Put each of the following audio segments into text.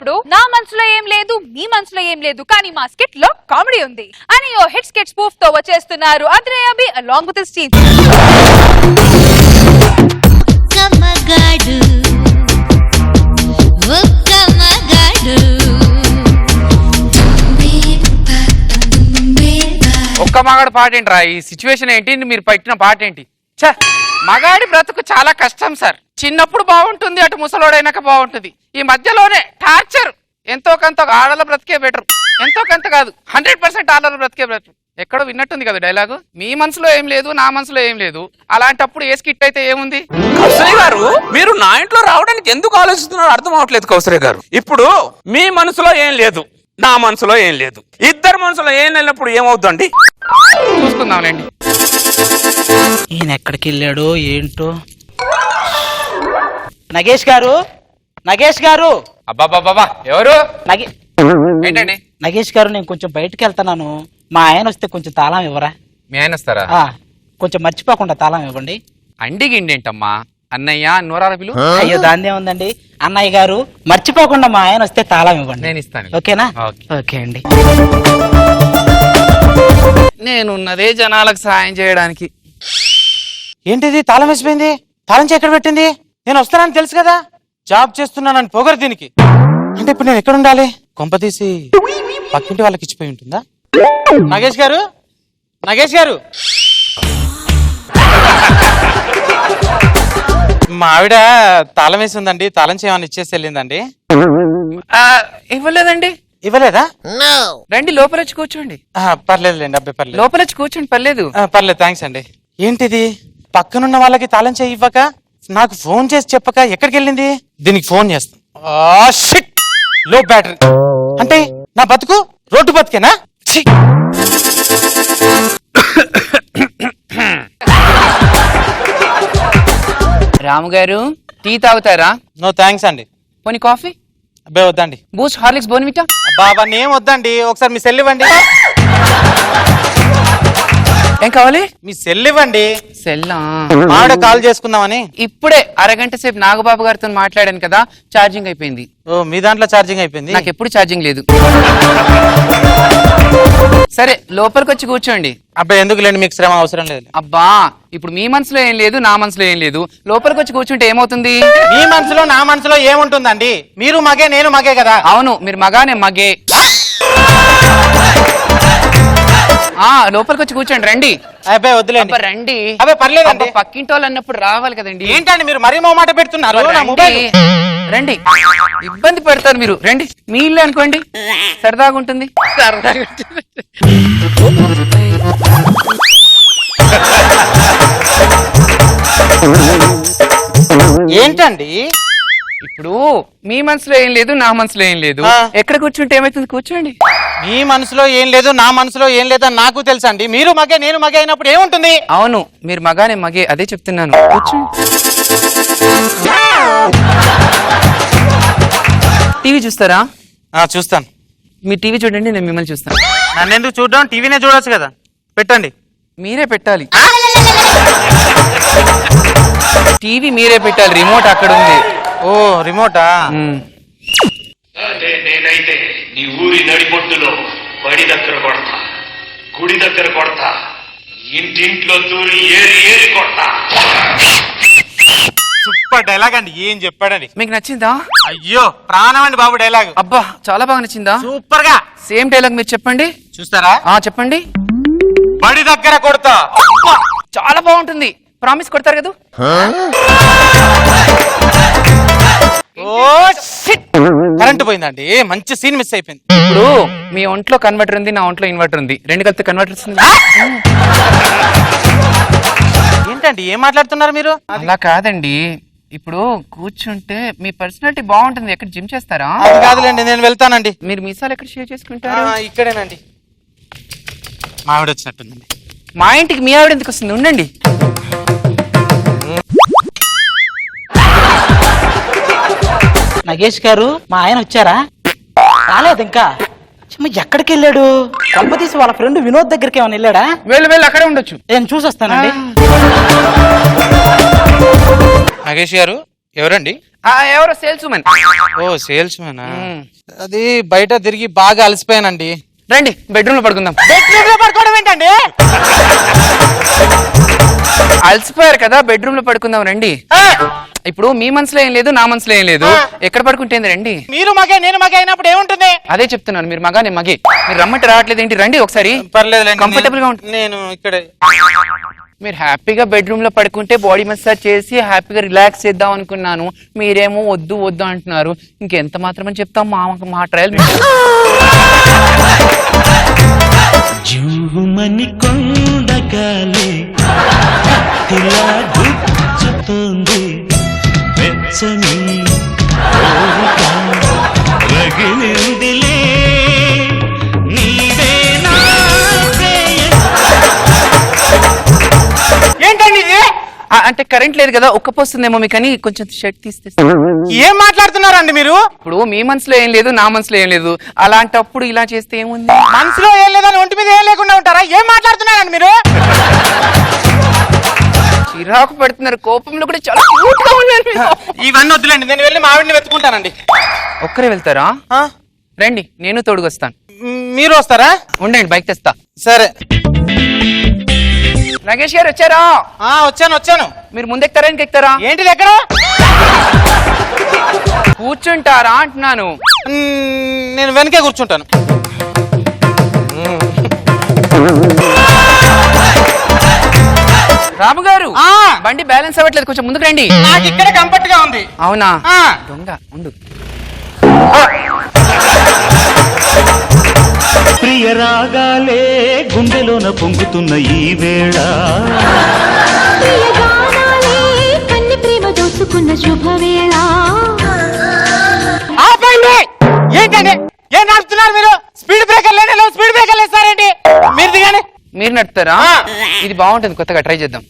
ఇప్పుడు నా మనసులో ఏం లేదు మీ మనసులో ఏం లేదు కానీ మా స్కిట్ లో కామెడీ ఉంది అని ఓ హిట్ స్కిట్ స్పూఫ్ తో వచ్చేస్తున్నారు అద్రే అభి అలాంగ్ విత్ హిస్ టీమ్. కమగాడు ఒక్కమగాడు ఒక్క మగాడు పాట ఏంట్రా? ఈ సిచ్యువేషన్ ఏంటి? మీరు పెట్టిన పాట ఏంటి? ఛ, మగాడి బ్రతుకు చాలా కష్టం సార్. చిన్నప్పుడు బాగుంటుంది, అటు ముసలోడైనాక బాగుంటుంది. ఈ మధ్యలోనే టార్చర్. ఎంతో కొంత ఆడల బ్రతికే బెటర్, ఎంతో కొంత కాదు 100% ఆడల బ్రతికే బెటర్. ఎక్కడో విన్నట్టుంది కదా డైలాగు. మీ మనసులో ఏం లేదు, నా మనసులో ఏం లేదు. అలాంటప్పుడు ఏ స్కిట్ అయితే ఏముంది? కౌసరే గారు, మీరు నా ఇంట్లో రావడానికి ఎందుకు ఆలోచిస్తున్నారో అర్థం అవట్లేదు కౌసరే గారు. ఇప్పుడు మీ మనసులో ఏం లేదు, నా మనసులో ఏం లేదు, ఇద్దరు మనసులో ఏం లేనప్పుడు ఏమవుతుందండి? చూసుకుందాంలేండి. ఈయన ఎక్కడికి వెళ్ళాడో ఏంటో. నగేష్ గారు, నగేష్ గారు, అబ్బాబాబా ఎవరు? ఏంటండి? నగేష్ గారు, నేను కొంచెం బయటకు వెళ్తున్నాను. మా ఆయన వస్తే కొంచెం తాళం ఇవ్వరా? మీ ఆయన వస్తారా? కొంచెం మర్చిపోకుండా తాళం ఇవ్వండి. అండిగిండేంటమ్మా అన్నయ్య నూరాల పిలు. అయ్యో దాన్నే ఉందండి. అన్నయ్య గారు మర్చిపోకుండా మా ఆయన వస్తే తాళం ఇవ్వండి. నేను ఇస్తాను. ఓకేనా? ఓకే. ఓకే అండి. నేనున్నదే జనాలకు సాయం చేయడానికి. ఏంటిది తాళం వేసిపోయింది? తాళం చెయ్యి ఎక్కడ పెట్టింది? నేను వస్తానని తెలుసు కదా, జాబ్ చేస్తున్నానని పొగరు దీనికి. అంటే ఇప్పుడు నేను ఎక్కడ ఉండాలి? కొంప తీసి పక్కింటి వాళ్ళకి ఇచ్చిపోయి ఉంటుందా? నగేష్ గారు, నగేష్ గారు, మా ఆవిడ తాళం వేసి ఉందండి. తాళం చేయమని ఇచ్చేసి వెళ్ళిందండి. ఇవ్వలేదండి. ఇవ్వలేదా? రండి లోపల వచ్చి కూర్చోండి. పర్లేదులేండి అబ్బాయి, పర్లేదు. లోపల వచ్చి కూర్చోండి, పర్లేదు. పర్లేదు, థ్యాంక్స్ అండి. ఏంటిది పక్కనున్న వాళ్ళకి తాళం చేయి ఇవ్వక, నాకు ఫోన్ చేసి చెప్పక ఎక్కడికి వెళ్ళింది? దీనికి ఫోన్ చేస్తాను. లో బ్యాటరీ అంటే నా బతుకు రోడ్డు బతికేనా? రాము గారు టీ తాగుతారా? నో థ్యాంక్స్ అండి. పోనీ కాఫీ? అబ్బాయి వద్దండి. Boost, Horlicks, Bournvita? బాబా ఏం వద్దండి. ఒకసారి మీ సెల్ ఇవ్వండి. ఏం కావాలి? మీ సెల్ ఇవ్వండి. సెల్లా? ఆవిడ కాల్ చేసుకుందామని. ఇప్పుడే అరగంట సేపు నాగబాబు గారితో మాట్లాడాను కదా, ఛార్జింగ్ అయిపోయింది. ఓ, మీ దాంట్లో ఛార్జింగ్ అయిపోయింది? నాకు ఎప్పుడు ఛార్జింగ్ లేదు. సరే లోపలికి వచ్చి కూర్చోండి. అబ్బాయి ఎందుకు లేండి, మీకు శ్రమ అవసరం లేదు. అబ్బా, ఇప్పుడు మీ మనసులో ఏం లేదు, నా మనసులో ఏం లేదు. లోపలికి వచ్చి కూర్చుంటే ఏమవుతుంది? మీ మనసులో నా మనసులో ఏముంటుందండి? మీరు మగే, నేను మగే కదా. అవును, మీరు మగా, నేను మగే. లోపలికి వచ్చి కూర్చోండి. రండి. అబ్బాయి వద్దులేండి. రండి. అబ్బాయి పర్లేదండి. పక్కింటి వాళ్ళు అన్నప్పుడు రావాలి కదండి. ఏంటండి మీరు మరీ మాట పెడుతున్నారు? నా మొబైల్. రండి, ఇబ్బంది పెడతారు మీరు. రండి, మీ ఇల్లు అనుకోండి, సరదాగా ఉంటుంది. సరదాగా ఉంటుంది. ఏంటండి ఇప్పుడు మీ మనసులో ఏం లేదు, నా మనసులో ఏం లేదు. ఎక్కడ కూర్చుంటే ఏమైతుంది? కూర్చోండి. మీ మనసులో ఏం లేదు, నా మనసులో ఏం లేదు అని నాకు తెలుసా అండి. మీరు మగే, నేను మగే అయినప్పుడు ఏముంటుంది? అవును, మీరు మగానే మగే, అదే చెప్తున్నాను. కూర్చోండి. టీవీ చూస్తారా? చూస్తాను. మీ టీవీ చూడండి, నేను మిమ్మల్ని చూస్తాను. నన్ను ఎందుకు చూడడం? టీవీనే చూడొచ్చు కదా. పెట్టండి. మీరే పెట్టాలి. టీవీ మీరే పెట్టాలి, రిమోట్ అక్కడ ఉంది. ఓ, రిమోటా? అదే నేనైతే నీ ఊరి నడిపొట్టులో బడి దగ్గర కొడతా, గుడి దగ్గర కొడతా, ఇంటింట్లో దూరి ఏరి ఏరి కొడతా. సూపర్ డైలాగ్ అండి. ఏం చెప్పాడండి? మీకు నచ్చిందా? అయ్యో ప్రాణం అండి బాబు డైలాగ్. అబ్బా, చాలా బాగా నచ్చిందా? సూపర్ గా. సేమ్ డైలాగ్ మీరు చెప్పండి. చూస్తారా? చెప్పండి. బడి దగ్గర కొడతా. చాలా బాగుంటుంది. ప్రామిస్ కొడతారు కదా? కరెంట్ పోయిందండి. మంచి సీన్ మిస్ అయిపోయింది. ఇప్పుడు మీ ఒంట్లో కన్వర్టర్ ఉంది, నా ఒంట్లో ఇన్వర్టర్ ఉంది. రెండు కలిపి కన్వర్టర్స్ ఉంది. ఏంటండి ఏం మాట్లాడుతున్నారు మీరు? అలా కాదండి, ఇప్పుడు కూర్చుంటే మీ పర్సనాలిటీ బాగుంటుంది. ఎక్కడ జిమ్ చేస్తారా? అది కాదులేండి, నేను వెళ్తానండి. మీరు మీసాలు ఎక్కడ షేర్ చేసుకుంటారు? ఇక్కడేనండి. మా ఆవిడ వచ్చినట్టుందండి. మా ఇంటికి మీ ఆవిడ ఎందుకు వస్తుంది? ఉండండి. నగేష్ గారు, మా ఆయన వచ్చారా? రాలేదు ఇంకా. ఎక్కడికి వెళ్ళాడు? కొంప తీసి వాళ్ళ ఫ్రెండ్ వినోద్ దగ్గరికి ఏమైనా వెళ్ళాడా? వెళ్ళి అక్కడే ఉండొచ్చు. నేను చూసొస్తానండి. నగేష్ గారు ఎవరండి? ఎవరో సేల్స్ ఉమెన్. ఓ సేల్స్ మ్యాన్. అది బయట తిరిగి బాగా అలసిపోయానండి. రండి బెడ్రూమ్ లో పడుకుందాం. పడుకోవడం ఏంటండి? అలసిపోయారు కదా బెడ్రూమ్ లో పడుకుందాం రండి. ఇప్పుడు మీ మనసులో ఏం లేదు, నా మనసులో ఏం లేదు, ఎక్కడ పడుకుంటేంది రండి. మీరు మగే నేను మగే అయినప్పుడు ఏముంటుంది? అదే చెప్తున్నాను, మీరు మగా నేను మగే. మీరు రమ్మంటే రావట్లేదు ఏంటి? రండి ఒకసారి. పర్లేదు, కంఫర్టబుల్ గా ఉంటుంది. నేను ఇక్కడే. మీరు హ్యాపీగా బెడ్రూమ్ లో పడుకుంటే బాడీ మసాజ్ చేసి హ్యాపీగా రిలాక్స్ చేద్దాం అనుకున్నాను. మీరేమో వద్దు వద్దు అంటున్నారు. ఇంకెంత మాత్రమని చెప్తాం మా ట్రయల్. జూమని కొండగాలే ఇలా గుచ్చుతోంది వెచ్చని కోరిక రగిలిందిలే నీవే నా ఏంటండి ఇది? అంటే కరెంట్ లేదు కదా, ఉక్కపోస్తుందేమో మీకు అని కొంచెం షర్ట్ తీస్తే. ఏం మాట్లాడుతున్నారండి మీరు? ఇప్పుడు మీ మనసులో ఏం లేదు, నా మనసులో ఏం లేదు, అలాంటప్పుడు ఇలా చేస్తే ఏముంది? మనసులో ఏం లేదని ఒంటి మీద ఏం లేకుండా ఉంటారా? ఏం మాట్లాడుతున్నారండి మీరు? చిరాకు పడుతున్నారు, కోపంలో కూడా చాలా cute గా ఉన్నారు మీరు. ఇవన్నీ వద్దులేండి, నేను వెళ్ళి మా ఆవిడని వెతుకుంటానండి. ఒక్కరే వెళ్తారా? రండి నేను తోడుగొస్తాను. మీరు వస్తారా? ఉండండి బైక్ తెస్తా. సరే. నగేష్ గారు వచ్చారా? వచ్చాను. మీరు ముందెక్తారా ఇంకెక్తారా? ఏంటిది ఎక్కడ? కూర్చుంటారా అంటున్నాను. నేను వెనకే కూర్చుంటాను. రాము గారు బండి బ్యాలెన్స్ అవ్వట్లేదు, కొంచెం ముందుకు రండి. నాకు ఇక్కడ కంఫర్ట్ గా ఉంది. అవునా? దొంగ ఉండు. ప్రియ రాగాలే గుండెలోన పొంగుతున్న ఈ వేళ కన్ని ప్రేమ దోచుకున్న శుభవేళ. ఆపండి! ఏంటండి ఏం నడుపుతున్నారు మీరు? స్పీడ్ బ్రేకర్ లేని స్పీడ్ బ్రేకర్ వేస్తారేంటి? మీరు దిగాని. మీరు నడుపుతారా? ఇది బాగుంటుంది, కొత్తగా ట్రై చేద్దాం.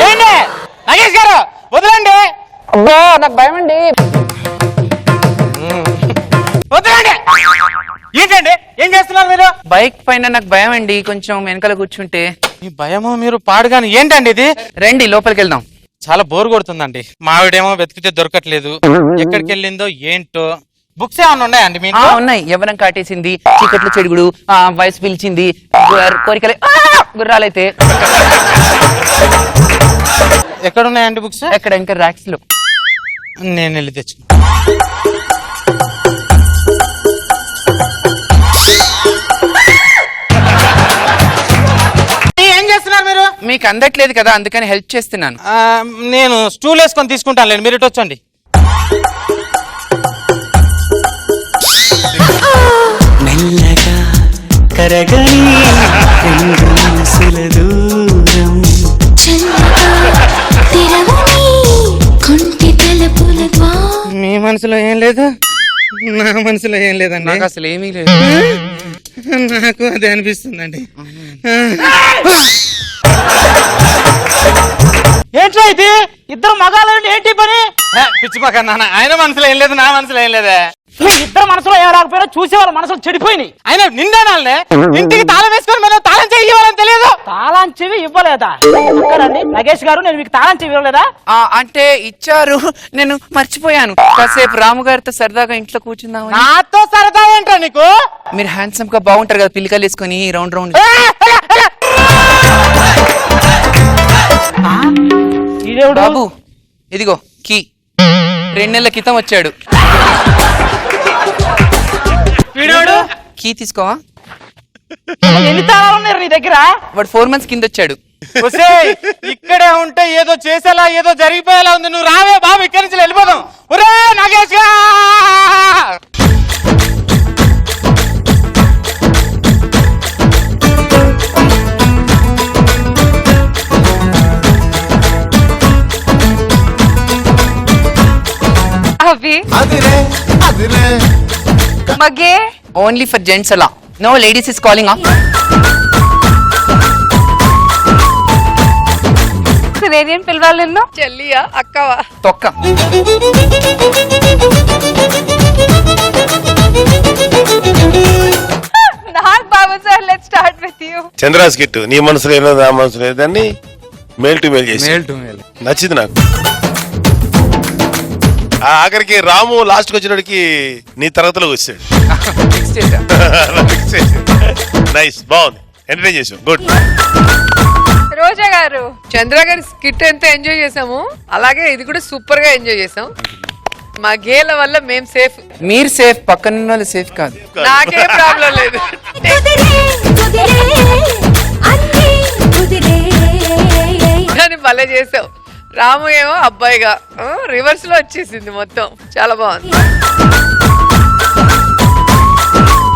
ఏంటి నగేష్ గారు వదలండి. నాకు భయం అండి. వదలండి. ఏంటండి ఏం చేస్తున్నారు మీరు? బైక్ పైన నాకు భయం అండి, కొంచెం వెనకాల కూర్చుంటే. మీ భయమో మీరు పాడుగాని ఏంటండి ఇది? రండి లోపలికి వెళ్దాం. చాలా బోర్ కొడుతుందండి. మావిడేమో వెతికితే దొరకట్లేదు, ఎక్కడికి వెళ్ళిందో ఏంటో. బుక్స్ ఏమన్నా ఉన్నాయండి మీకు? ఉన్నాయి. ఎవరం కాటేసింది, చీకట్లు చెడుగుడు, వయసు పిలిచింది, కోరికలే గుర్రాలైతే. ఎక్కడ ఉన్నాయండి బుక్స్? ఎక్కడ? ఇంకా ర్యాక్స్ లో. నేను వెళ్ళి తెచ్చు. ఏం చేస్తున్నారు మీరు? మీకు అందట్లేదు కదా అందుకని హెల్ప్ చేస్తున్నాను. నేను స్టూల్ వేసుకొని తీసుకుంటాను, మీరు ఇటు వచ్చండి. మెల్లగా కరగని దూరం మీ మనసులో ఏం లేదు, నా మనసులో ఏం లేదండి. నాకు అసలు ఏమీ లేదు. నాకు అదే అనిపిస్తుందండి. ఏంట్రా ఇది? ఇద్దరు మగాళ్ళని ఏంటి పని? పిచ్చి పక్క నాన్న, ఆయన మనసులో ఏం లేదు, నా మనసులో ఏం లేదే. మీ ఇద్దరు మనసులో ఏం రాకపోయినా చూసే వాళ్ళ మనసులు చెడిపోయినాయి. ఆయన నిండానాలే ఇంటికి తాళం వేసుకొని మనం తాళం చెయ్యి ఇవ్వాలని తెలియదు. తాళం చెవి ఇవ్వలేదా? అక్కడండి నగేష్ గారు, నేను మీకు తాళం చెవి ఇవ్వలేదా? అంటే ఇచ్చారు, నేను మర్చిపోయాను. కాసేపు రాము గారితో సరదాగా ఇంట్లో కూర్చుందామని. నాతో సరదా ఏంట్రా నీకు? మీరు హ్యాండ్సమ్ గా బాగుంటారు కదా, పిల్లికలు వేసుకొని రౌండ్ రౌండ్. బాబు ఇదిగో కీ, 2 నెలల క్రితం వచ్చాడు. వీడోడు కీ తీసుకోవా? ఎన్ని తాళాలు ఉన్నాయి నీ దగ్గర? వాడు 4 months కింద వచ్చాడు. ఇక్కడే ఉంటే ఏదో చేసేలా ఏదో జరిగిపోయేలా ఉంది. నువ్వు రావే బాబు, ఇక్కడి నుంచి వెళ్ళిపోదాం. ఒరే నాగేష్ గా! అవి మగే ఓన్లీ ఫర్ జెంట్స్ అలా, నో లేడీస్ ఇస్ కాలింగ్. నేనేం పిలవాలి నిన్ను? చెల్లియా అక్కవా? తొక్క. నాకు బాబు sir, let's start with you. చంద్రాస్ కిట్టు, నీ మనసులో ఏదో నా మనసులో లేదని మేల్ టు మేల్ చేసి మేల్ టు మేల్. నచ్చింది నాకు. ఆ ఆఖరికి రాము లాస్ట్ వచ్చినడికి నీ తరగతిలోకి వచ్చాడు. ఫిక్స్ చేశా. నైస్, బాగుంది, ఎంటర్టైన్ చేసాం, గుడ్. రోజా గారు, చంద్ర గారి స్కిట్ ఎంత ఎంజాయ్ చేసాము అలాగే ఇది కూడా సూపర్ గా ఎంజాయ్ చేసాం. మా గేల వల్ల మేము సేఫ్. మీరు సేఫ్, పక్కన వాళ్ళు సేఫ్ కాదు. నాకే ప్రాబ్లం లేదు. కుదిరే కుదిరే అన్నీ కుదిరే కానీ భలే చేసావు. రాము ఏమో అబ్బాయిగా రివర్స్ లో వచ్చేసింది మొత్తం. చాలా బాగుంది.